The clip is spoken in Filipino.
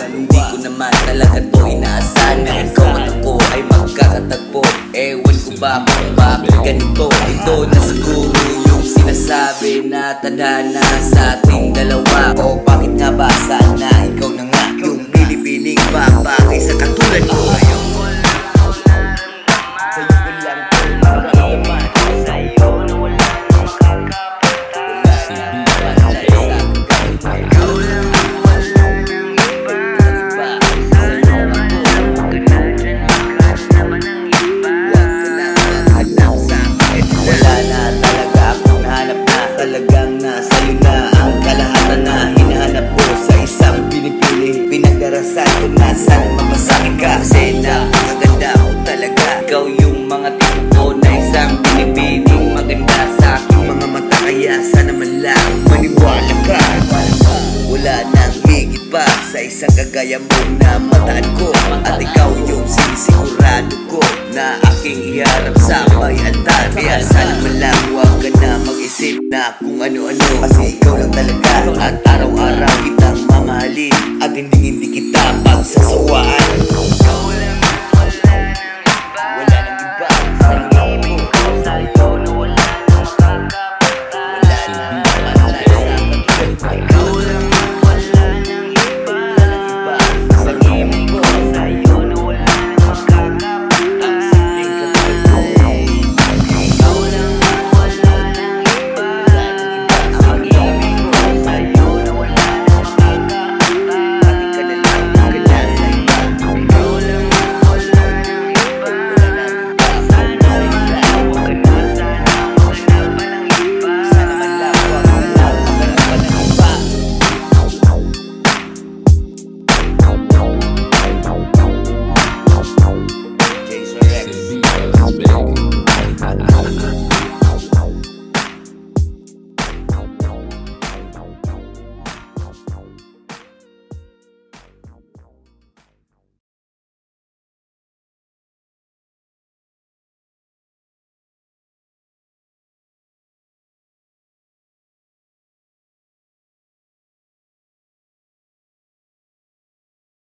Hindi ko naman talaga to inaasahan na ikaw at ako ay magkakatagpo. Ewan ko ba kung bakit ganito. Ito na siguro yung sinasabi na tadhana sa ating dalawa. O bakit nga ba sana ikaw na nga yung binibining babagay sa katulad ko. Sa'yo ko lang ito mararamdaman. Sa'yo na wala na makakapunta. Wala na isa. Ikaw lang ang wala ng iba. Sa'yo ako. Huwag ka na dyan maghanap naman ng iba. Huwag ka na maghanap sa'kin. Wala na talaga akong nahanap na. Talagang nasa'yo na ang kalahatan na hinahanap ko sa isang pinipili. Pinagdarasan ko na sana mapasakin ka. Kasi napakaganda ko talaga. Ikaw yung mga tipo ko na isang pinipiling maganda sa aking mga mata. Kaya sana man lang maniwala ka. Wala nang higit pa sa isang kagaya mo na mataan ko. At ikaw yung sinisigurado ko na aking iharap sa may altar. Kaya sana man lang huwag ka na mag-isip na kung ano-ano. Kasi ikaw lang talaga at araw-araw kitang mamahalin. At hindi kita pagsasawaan.